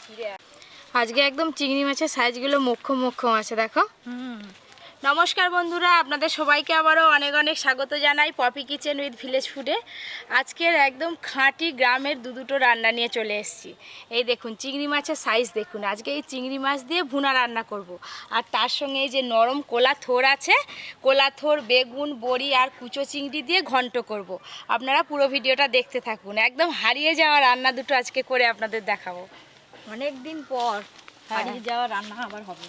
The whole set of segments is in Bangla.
ফিরে আজকে একদম চিংড়ি মাছের সাইজগুলো মোক্ষম আছে দেখো। নমস্কার বন্ধুরা, আপনাদের সবাইকে আবারও অনেক অনেক স্বাগত জানাই পপি কিচেন উইথ ভিলেজ ফুডে। আজকের একদম খাঁটি গ্রামের দুটো রান্না নিয়ে চলে এসেছি। এই দেখুন চিংড়ি মাছের সাইজ দেখুন। আজকে এই চিংড়ি মাছ দিয়ে ভুনা রান্না করব। আর তার সঙ্গে এই যে নরম কোলা থোর আছে, কোলা থোর, বেগুন, বড়ি আর কুচো চিংড়ি দিয়ে ঘন্ট করব। আপনারা পুরো ভিডিওটা দেখতে থাকুন। একদম হারিয়ে যাওয়া রান্না দুটো আজকে করে আপনাদের দেখাবো। অনেক দিন পর হারিয়ে যাওয়া রান্না আবার হবে।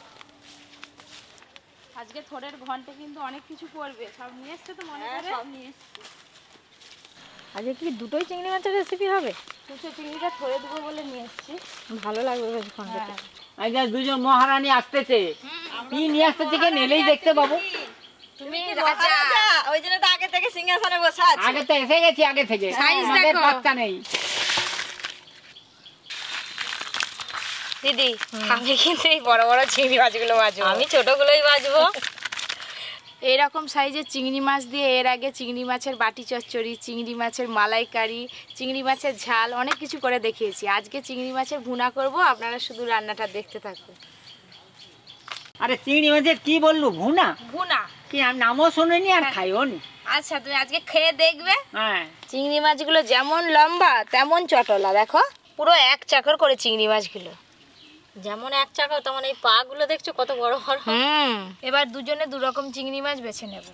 আজকে থোড়ের ঘন্টে কিন্তু অনেক কিছু করবে। সব নিয়ে এসছে তো মনে করে? সব নিয়ে এসছি। আজকে কি দুটোই চিংড়ি মাছের রেসিপি হবে? কুচো চিংড়িটা থোড়ে দেবো বলে নিয়ে এসছি। ভালো লাগবে বেশ ঘন্টটা। আজকে দুজন মহারানী আসতেছে। কি নিয়ে আসতেছে কে নেলেই দেখতে পাবো। তুমি রাজা, ওই জন্য তো আগে থেকে সিংহাসনে বসে আছি। আগে তো এসে গেছি আগে থেকে। সাইজ আমাদের দেখো। পাত্তা নেই। দিদি আমি কিন্তু এই বড় বড় চিংড়ি মাছগুলো ভাজবো। আমি ছোটগুলোই বাজবো। এইরকম সাইজের চিংড়ি মাছ দিয়ে এর আগে চিংড়ি মাছের বাটি চচ্চড়ি, চিংড়ি মাছের মালাইকারি, চিংড়ি মাছের ঝাল অনেক কিছু করে দেখিয়েছি। আজকে চিংড়ি মাছের ভুনা করব, আপনারা শুধু রান্নাটা দেখতে থাকুন। আরে চিংড়ি মাছের কি বললু? ভুনা? ভুনা কি আমি নামও শুনিনি আর খাইও নি। আচ্ছা, তুমি আজকে খেয়ে দেখবে। হ্যাঁ, চিংড়ি মাছগুলো যেমন লম্বা তেমন চটলা, দেখো পুরো এক চাকর করে চিংড়ি মাছগুলো। যেমন এক চাকা তেমন এই পা গুলো দেখছো কত বড় বড়। এবার দুজনে দু রকম চিংড়ি মাছ বেছে নেব।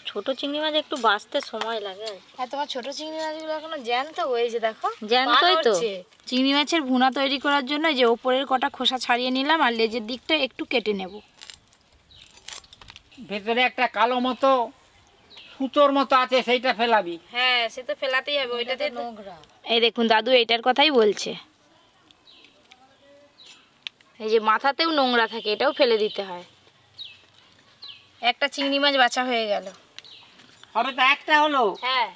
ছোট চিংড়ি মাছ একটু বাঁচতে সময় লাগে। আর তোমার ছোট চিংড়ি মাছগুলো এখনো জ্যান্ত, ওই যে দেখো জ্যান্তই তো। চিংড়ি মাছের ভুনা তৈরি করার জন্য যে ওপরের কটা খোসা ছাড়িয়ে নিলাম আর লেজের দিকটা একটু কেটে নেব। ভেতরে একটা কালো মতো সুতোর মতো আছে, সেইটা ফেলাবি। হ্যাঁ, সে তো ফেলাতেই হবে, ওইটাতে নোংরা। এই দেখুন দাদু এইটার কথাই বলছে। এই যে মাথাতেও নোংরা থাকে, এটাও ফেলে দিতে হয়। একটা চিংড়ি মাছ বাছা হয়ে গেল। হবে তো একটা হলো। হ্যাঁ,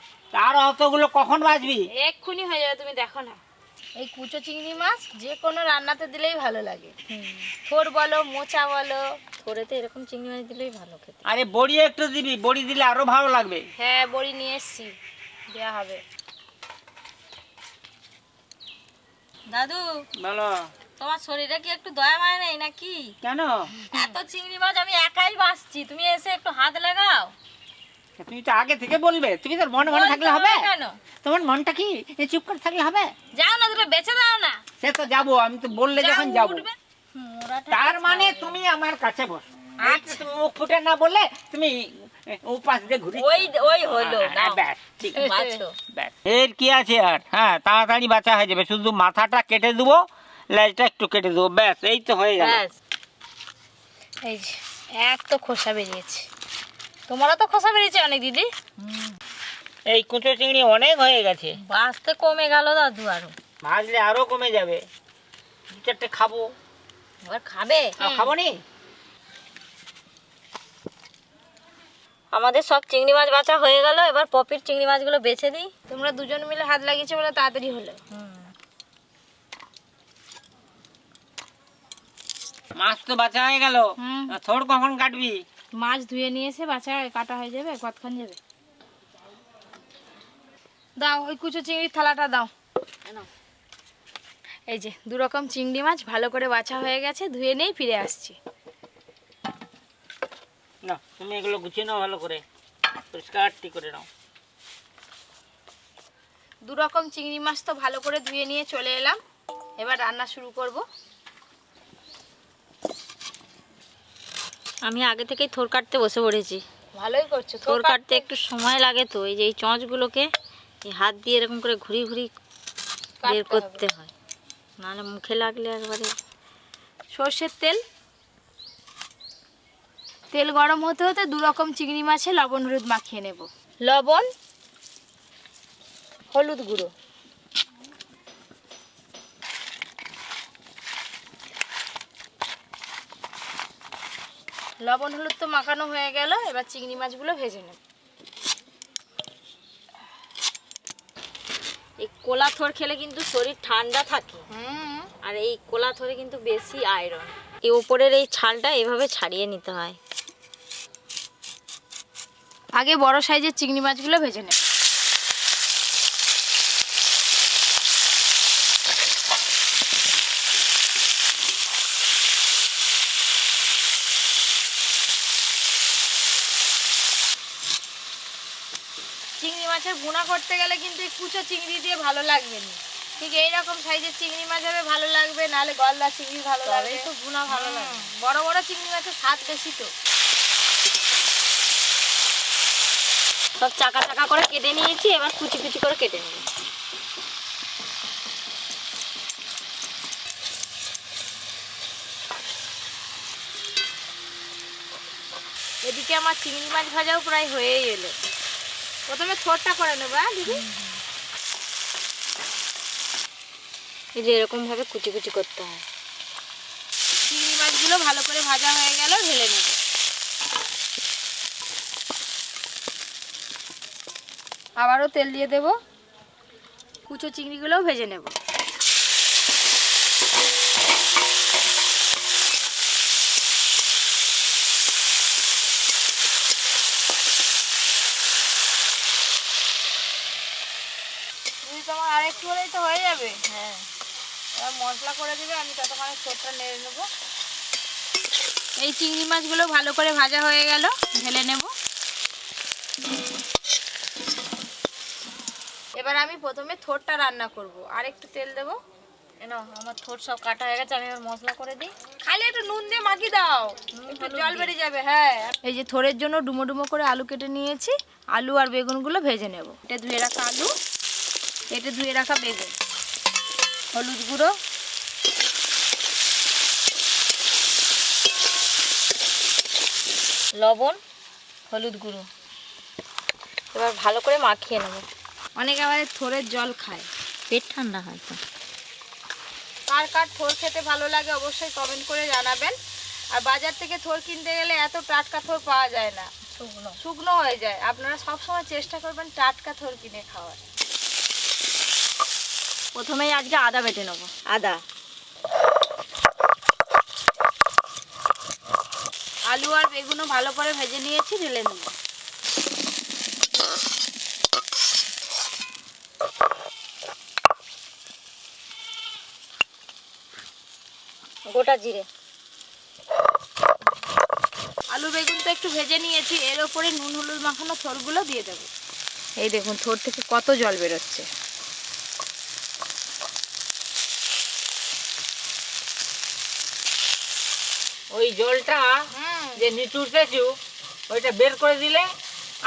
আর অতগুলো কখন বাজবি? এক্ষুনি হয়ে যাবে, তুমি দেখো না। এই কুচো চিংড়ি মাছ যে কোনো রান্নাতে দিলেই ভালো লাগে। থোর বলো, মোচা বলো, থোড়েতে এরকম চিংড়ি মাছ দিলেই ভালো খেতে। আরে বড়ি একটু দিবি, বড়ি দিলে আরো ভালো লাগবে। হ্যাঁ বড়ি নিয়ে এসছি, দেওয়া হবে। দাদু বলো। তোমার শরীরে কি একটু দয়া মায় নেই নাকি? কেন? এত চিংড়ি মাছ আমি একাই বাছছি, তুমি এসে একটু হাত লাগাও। তুমি তো আগে থেকে বলবে। তুমি তোর মনে মনে থাকলে হবে? কেন? তোমার মনটা কি চুপ করে থাকলে হবে? যাও না, দুটো বেঁচে দাও না। সে তো যাবো, আমি তো বললে যখন যাবো। উঠবে। তার মানে তুমি আমার কাছে বস। আচ্ছা, তুমি মুখ ফুটে না বলে তুমি উপাস দিয়ে ঘুরি। ওই ওই হলো নাও। ব্যাস, ঠিক আছে। বাছো। ব্যাস, এর কি আছে আর? হ্যাঁ, তাড়াতাড়ি বাঁচা হয়ে যাবে। শুধু মাথাটা কেটে দেবো, লেজটা একটু কেটে দেবো, ব্যাস এই তো হয়ে গেল। ব্যাস। এই যে এক তো খোসা বেরিয়েছে, তোমারও তো খোসা বেরিয়েছে অনেক দিদি। এই কুচো চিংড়ি অনেক হয়ে গেছে। বাঁচতে কমে গেল দাদু আরো। ভাজলে আরো কমে যাবে। দু চারটে খাবো। এবার খাবে? খাবো নি? আমাদের সব চিংড়ি মাছ বাছা হয়ে গেল, এবার পপির চিংড়ি মাছগুলো বেছে দিই। তোমরা দুজন মিলে হাত লাগিয়েছো বলে তাড়াতাড়ি হলো। মাছ তো বাঁচা হয়ে গেল। থোড় কখন কাটবি? মাছ ধুয়ে নিয়ে এসে বাছা কাটা হয়ে যাবে, কতক্ষণ যাবে। দাও ওই কুচো চিংড়ির থালাটা দাও। এই যে দু রকম চিংড়ি মাছ ভালো করে বাছা হয়ে গেছে, ধুয়ে নেই, ফিরে আসছি। না, তুমি এগুলো গুছিয়ে নাও ভালো করে, পরিষ্কার করে নাও। দু রকম চিংড়ি মাছ তো ভালো করে ধুয়ে নিয়ে চলে এলাম। এবার রান্না শুরু করব। আমি আগে থেকেই থোর কাটতে বসে পড়েছি। ভালোই করছো। থোর কাটতে একটু সময় লাগে তো। এই যে এই চঁচগুলোকে এই হাত দিয়ে এরকম করে ঘুরি ঘুরি বের করতে হয়, নাহলে মুখে লাগলে একবারে। সর্ষের তেল, তেল গরম হতে হতে দু রকম চিংড়ি মাছে লবণ হলুদ মাখিয়ে নেব। লবণ, হলুদ গুঁড়ো, লবণ হলুদ তো মাখানো হয়ে গেল। এবার চিংড়ি মাছগুলো ভেজে নেব। এই কোলা থোর খেলে কিন্তু শরীর ঠান্ডা থাকে। আর এই কোলা থোরে কিন্তু বেশি আয়রন। এই উপরের এই ছালটা এভাবে ছাড়িয়ে নিতে হয়। আগে বড় সাইজের চিংড়ি মাছগুলো ভেজে নেব। মাছের ভুনা করতে গেলে কিন্তু এই কুচো চিংড়ি দিয়ে ভালো লাগবে না, ঠিক এইরকম সাইজের চিংড়ি মাছ হবে ভালো লাগবে, নাহলে গলদা চিংড়ি ভালো লাগবে, তো ভুনা ভালো লাগে। বড় বড় চিংড়ি মাছের স্বাদ বেশি তো। সব চাকা চাকা করে কেটে নিয়েছি, এবার কুচি কুচি করে কেটে নেব। এদিকে আমার চিংড়ি মাছ ভাজাও প্রায় হয়েই এলো। প্রথমে থোড়টা করে নেবো, হ্যাঁ দিদি? এই যে এরকম ভাবে কুচি কুচি করতে হয়। চিংড়ি মাছগুলো ভালো করে ভাজা হয়ে গেল, ঢেলে নেব। আবারও তেল দিয়ে দেব, কুচো চিংড়িগুলোও ভেজে নেব। তোমার আরেকটু হলেই তো হয়ে যাবে। হ্যাঁ, এবার মশলা করে দেবে, আমি ততক্ষণে ছোটটা নেড়ে নেবো। এই চিংড়ি মাছগুলো ভালো করে ভাজা হয়ে গেল, ঢেলে নেব। এবার আমি প্রথমে থোড়টা রান্না করব, আর একটু তেল দেব। না আমার ঠোঁট সব কাটা হয়ে গেছে, আমি এবার মশলা করে দিই। খালি একটু নুন দিয়ে মাখিয়ে দাও, একটু জল বেরিয়ে যাবে। হ্যাঁ, এই যে থোড়ের জন্য ডুমো ডুমো করে আলু কেটে নিয়েছি, আলু আর বেগুনগুলো ভেজে নেব। এটা ধুয়ে রাখা আলু, এটা ধুয়ে রাখা বেগুন, হলুদ গুঁড়ো, লবণ, হলুদ গুঁড়ো, এবার ভালো করে মাখিয়ে নেব। অনেকে আবার থোড়ের জল খায়, পেট ঠান্ডা হয় তো। কার কার থোড় খেতে ভালো লাগে অবশ্যই কমেন্ট করে জানাবেন। আর বাজার থেকে থোড় কিনতে গেলে এত টাটকা থোড় পাওয়া যায় না, শুকনো শুকনো হয়ে যায়। আপনারা সবসময় চেষ্টা করবেন টাটকা থোড় কিনে খাওয়ার। প্রথমেই আজকে আদা বেটে নেব। আদা, আলু আর বেগুনও ভালো করে ভেজে নিয়েছি, ঢেলে নেব। গোটা জিরে, আলু বেগুন তো একটু ভেজে নিয়েছি, এর ওপরে নুন হলুদ মাখানো থোড়গুলো দিয়ে দেবো। এই দেখুন থোড় থেকে কত জল বেরোচ্ছে। ওই জলটা যে নিচুড়তেছু ওইটা বের করে দিলে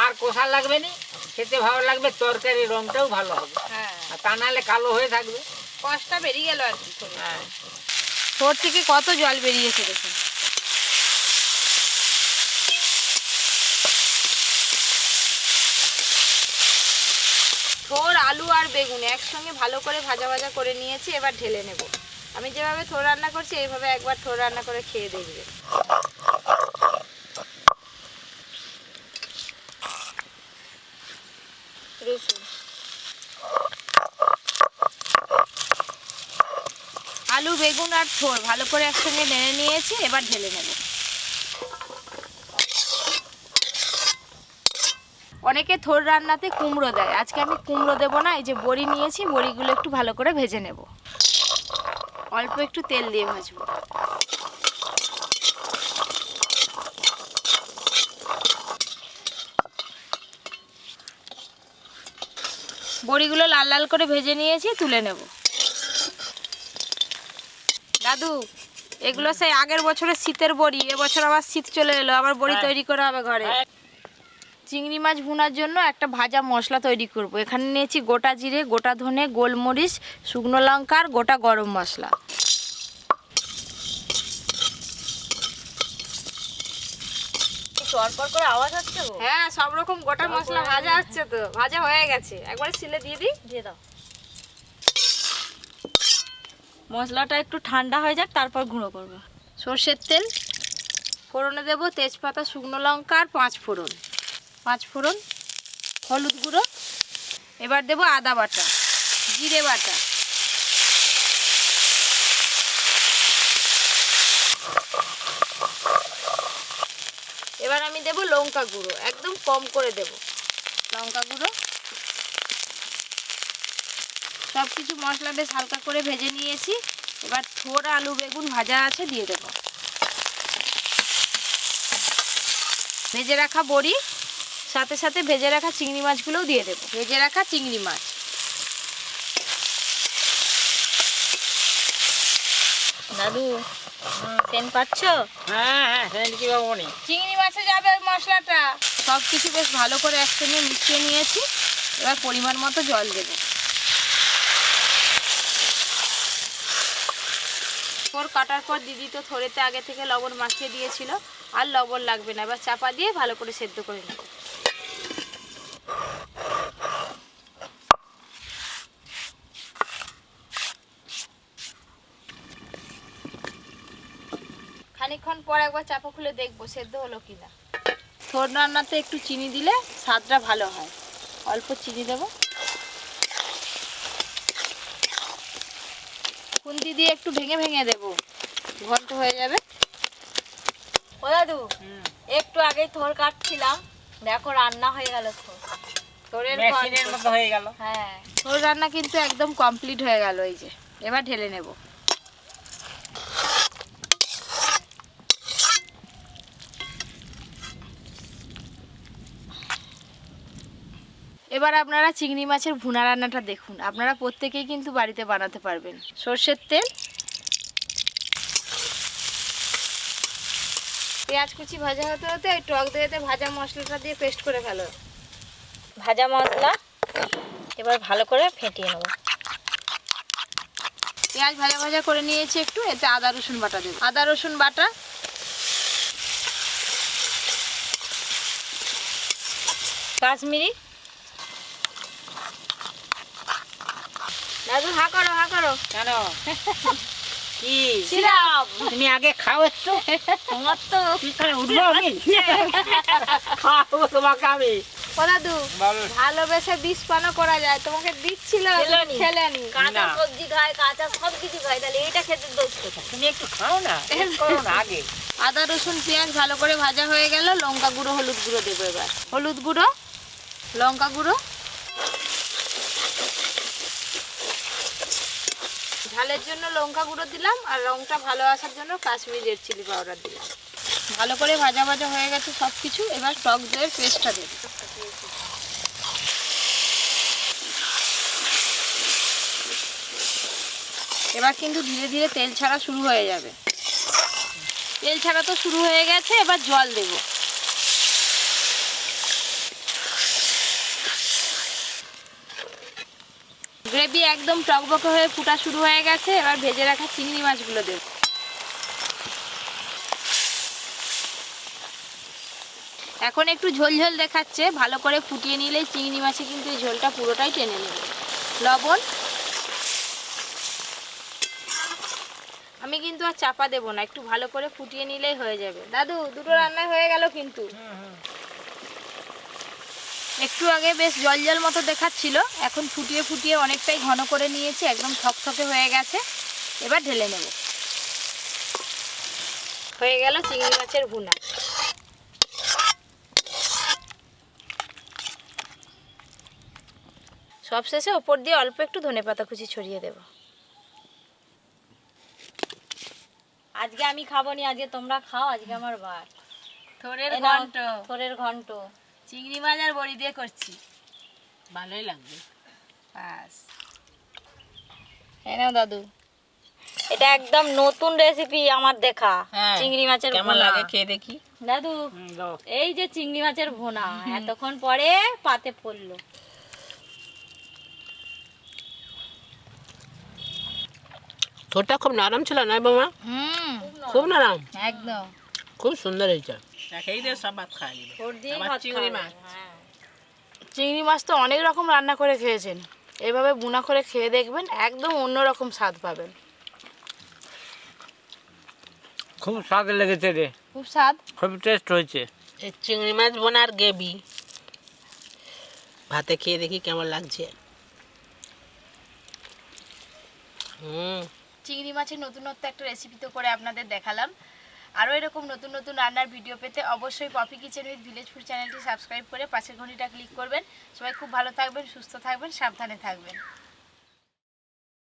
আর কষা লাগবে না, খেতে ভালো লাগবে, তরকারির রংটাও ভালো হবে। হ্যাঁ, আর তা নাহলে কালো হয়ে থাকবে। কষটা বেরিয়ে গেল আর কি। হ্যাঁ, থোড় থেকে কত জল বেরিয়েছে দেখুন। থোড় আলু আর বেগুন একসঙ্গে ভালো করে ভাজা ভাজা করে নিয়েছি, এবার ঢেলে নেব। আমি যেভাবে থোড় রান্না করছি এইভাবে একবার থোড় রান্না করে খেয়ে দেখবে। রসুন, আলু বেগুন আর থোড় ভালো করে একসঙ্গে নেড়ে নিয়েছি, এবার ঢেলে নেব। অনেকে থোড় রান্নাতে কুমড়ো দেয়, আজকে আমি কুমড়ো দেবো না। এই যে বড়ি নিয়েছি, বড়িগুলো একটু ভালো করে ভেজে নেব, অল্প একটু তেল দিয়ে ভাজবো। বড়িগুলো লাল লাল করে ভেজে নিয়েছি, তুলে নেব। দাদু, এগুলো সেই আগের বছরের শীতের বড়ি, এবছর আবার শীত চলে এলো, আবার বড়ি তৈরি করা হবে ঘরে। চিংড়ি মাছ ভুনার জন্য একটা ভাজা মশলা তৈরি করব। এখানে নিয়েছি গোটা জিরে, গোটা ধনে, গোলমরিচ, শুকনো লঙ্কা আর গোটা গরম মশলা। চরপর করে আওয়াজ হচ্ছে গো। হ্যাঁ, সব রকম গোটা মশলা ভাজা হচ্ছে, তো ভাজা হয়ে গেছে, একবারে সিলে দিয়ে দিই। দিয়ে দাও। মশলাটা একটু ঠান্ডা হয়ে যাক, তারপর গুঁড়ো করব। সর্ষের তেল, ফোড়নে দেবো তেজপাতা, শুকনো লঙ্কা আর 5 ফোড়ন, 5 ফোড়ন, হলুদ গুঁড়ো। এবার দেবো আদা বাটা, জিরে বাটা, এবার আমি দেবো লঙ্কা গুঁড়ো, একদম কম করে দেব লঙ্কা গুঁড়ো। সব কিছু মশলা বেশ হালকা করে ভেজে নিয়েছি, এবার থোড় আলু বেগুন ভাজা আছে দিয়ে দেব। ভেজে রাখা বড়ি সাথে সাথে ভেজে রাখা চিংড়ি মাছগুলোও দিয়ে দেবো। ভেজে রাখা চিংড়ি মাছ। দাদু সেন পাচ্ছ? হ্যাঁ হ্যাঁ, সেটা কি পাবো নি। চিংড়ি মাছে যাবে ওই মশলাটা। সব কিছু বেশ ভালো করে একসঙ্গে মিশিয়ে নিয়েছি। এবার পরিমাণ মতো জল দেবো। থোর কাটার পর দিদি তো থোড়েতে আগে থেকে লবণ মাখিয়ে দিয়েছিল, আর লবণ লাগবে না। এবার চাপা দিয়ে ভালো করে সেদ্ধ করে নেব। খানিকক্ষণ পর একবার চাপা খুলে দেখবো সেদ্ধ হলো কিনা। থোর রান্নাতে একটু চিনি দিলে স্বাদটা ভালো হয়। অল্প চিনি দেবো। খুন্তি দিয়ে একটু ভেঙে ভেঙে দেবো, ঘন্ট হয়ে যাবে। ও দাদু একটু আগেই থোর কাটছিলাম, দেখো রান্না হয়ে গেল থোর। থোরের মেশিনের ঘন্ট। মতো হয়ে গেল। হ্যাঁ, থোর রান্না কিন্তু একদম কমপ্লিট হয়ে গেল। এই যে এবার ঢেলে নেব। এবার আপনারা চিংড়ি মাছের ভুনা রান্নাটা দেখুন। আপনারা প্রত্যেকেই কিন্তু বাড়িতে বানাতে পারবেন। সর্ষের তেল, পেঁয়াজ কুচি ভাজা হতে হতে ওই টক দইতে ভাজা মশলাটা দিয়ে পেস্ট করে ফেলো। ভাজা মশলা এবার ভালো করে ফেটিয়ে নেবো। পেঁয়াজ ভাজা ভাজা করে নিয়েছি একটু, এতে আদা রসুন বাটা দেবো। আদা রসুন বাটা, কাশ্মীরি। দাদু হা করো হা করো। কেন কি সিরাপ। তুমি আগে খাও একটু। তোমার তো উঠবো আমি, খাবো তোমাকে আমি। ও দাদু, বল। ভালোবেসে বিষ পানও করা যায়, তোমাকে দিচ্ছিল খেলোনি। খেলেনি। কাঁচা না। সবজি খায়, কাঁচা সব কিছু খায়, তাহলে এইটা খেতে দোষ কোথায়? তুমি একটু খাও না, টেস্ট করো না আগে। আদা রসুন পেঁয়াজ ভালো করে ভাজা হয়ে গেল। লঙ্কা গুঁড়ো হলুদ গুঁড়ো দেবো এবার। হলুদ গুঁড়ো, লঙ্কা গুঁড়ো, ঝালের জন্য লঙ্কা গুঁড়ো দিলাম, আর রংটা ভালো আসার জন্য কাশ্মীরি রেড চিলি পাউডার দিলাম। ভালো করে ভাজা ভাজা হয়ে গেছে সব কিছু। এবার টক দইয়ের পেস্টটা দেব। এবার কিন্তু ধীরে ধীরে তেল ছাড়া শুরু হয়ে যাবে। তেল ছাড়া তো শুরু হয়ে গেছে, এবার জল দেব। গ্রেভি একদম টকবকে হয়ে ফুটা শুরু হয়ে গেছে। এবার ভেজে রাখা চিংড়ি মাছগুলো দেব। এখন একটু ঝোল ঝোল দেখাচ্ছে, ভালো করে ফুটিয়ে নিলেই চিংড়ি মাছে কিন্তু এই ঝোলটা পুরোটাই টেনে নেবে। লবণ, আমি কিন্তু আর চাপা দেবো না, একটু ভালো করে ফুটিয়ে নিলেই হয়ে যাবে। দাদু দুটো রান্না হয়ে গেল কিন্তু। একটু আগে বেশ জল জল মতো দেখাচ্ছিল, এখন ফুটিয়ে ফুটিয়ে অনেকটাই ঘন করে নিয়েছি, একদম থকথকে হয়ে গেছে। এবার ঢেলে নেব। হয়ে গেল চিংড়ি মাছের ভুনা। সবশেষে ওপর দিয়ে অল্প একটু ধনেপাতা কুচি ছড়িয়ে দেব। আজকে আমি খাবো নি, আজকে তোমরা খাও, আজকে আমার বার। থোরের এই নাও, ঘন্ট, থোরের ঘন্ট। চিংড়ি মাছ আর বড়ি দিয়ে করছি। ভালোই লাগবে। বাস, নাও দাদু। এটা একদম নতুন রেসিপি আমার দেখা। হ্যাঁ, চিংড়ি মাছের কেমন ভুনা। লাগে খেয়ে দেখি। দাদু দাও। এই যে চিংড়ি মাছের ভুনা এতক্ষণ পরে পাতে পড়লো। থোরটা খুব নরম ছিল না বাবা? খুব নরম, একদম খুব সুন্দর হয়েছে। এই যে সব ভাত খাই। থোর দিয়ে আবার ভাত চিংড়ি খাবে। মাছ। হ্যাঁ। চিংড়ি মাছ তো অনেক রকম রান্না করে খেয়েছেন, এভাবে বুনা করে খেয়ে দেখবেন, একদম অন্যরকম স্বাদ পাবেন। খুব স্বাদ লেগেছে রে, খুব স্বাদ। খুব টেস্ট হয়েছে। এই চিংড়ি মাছ বোনার গ্রেভি ভাতে খেয়ে দেখি কেমন লাগছে। চিংড়ি মাছের নতুনত্ব একটা রেসিপি তো করে আপনাদের দেখালাম। আরও এরকম নতুন নতুন রান্নার ভিডিও পেতে অবশ্যই Poppy Kitchen with Village Food চ্যানেলটি সাবস্ক্রাইব করে পাশের ঘন্টিটা ক্লিক করবেন। সবাই খুব ভালো থাকবেন, সুস্থ থাকবেন, সাবধানে থাকবেন।